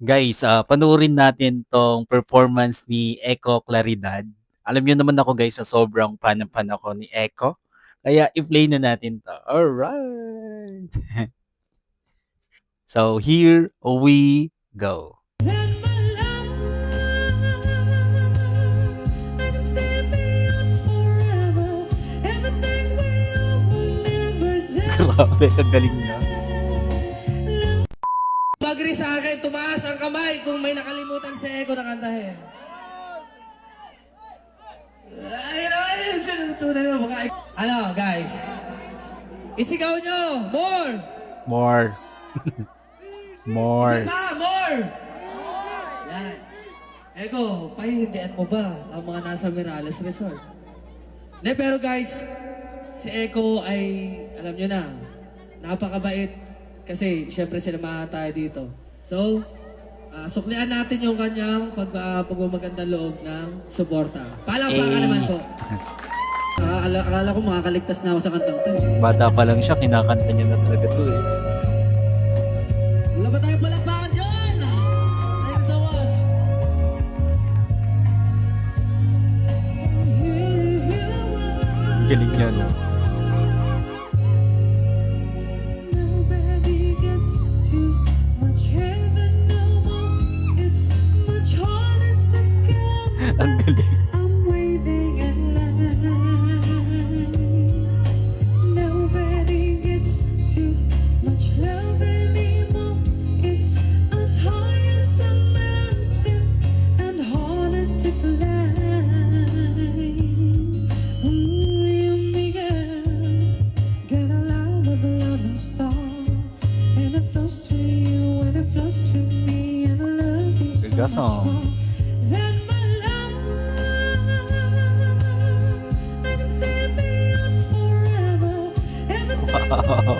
Guys, panoorin natin 'tong performance ni Echo Claridad. Alam niyo naman ako guys na sobrang fan na fan ako ni Echo, kaya i-play na natin 'to. Alright! So, here we go. Grabe, ang galing niya. Pagri sa akin, tumaas ang kamay kung may nakalimutan si Eko na kantahin. Ano, guys? Isigaw nyo! More! More. More. Isa pa! More! Yan. Eko, pahihindian mo ba ang mga nasa Mirales Resort? Hindi, pero guys, si Eko ay, alam nyo na, napakabait. Kasi, syempre, sinamahan tayo dito. So, suklian natin yung kanyang pagmamagandang loob ng suporta. Palakpakan naman po. Akala ko makakaligtas na ako sa kantang to. Bata pa lang siya, kinakanta niya na talaga 'to eh. Wala ba tayong palakpakan dyan? Ayun sa was. Ang galing niya, no? Ang galing. Gagasong. Wow.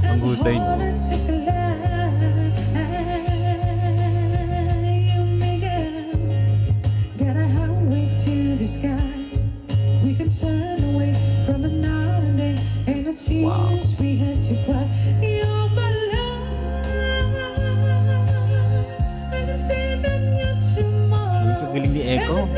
Ang husay no. Wow. Ang galing ni Echo.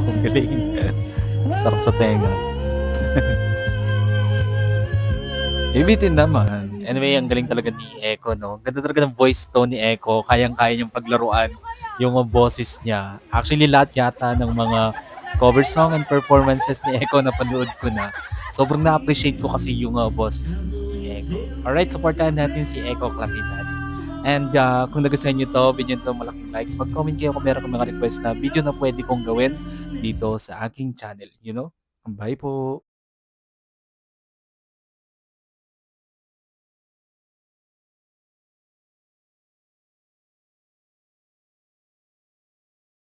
Ang galing. Sarap sa tenga. Ibitin naman. Anyway, ang galing talaga ni Echo, no? Ganda talaga ng voice tone ni Echo. Kayang-kaya niyang paglaruan yung mga boses niya. Actually, lahat yata ng mga cover song and performances ni Echo na panood ko na. Sobrang na-appreciate ko kasi yung boses ni Echo. Alright, supportahan natin si Echo Claridad. And kung nagustuhan nyo to, bigyan to malaking likes. Mag-comment kayo kung meron kang mga request na video na pwede kong gawin dito sa aking channel. You know? Bye po!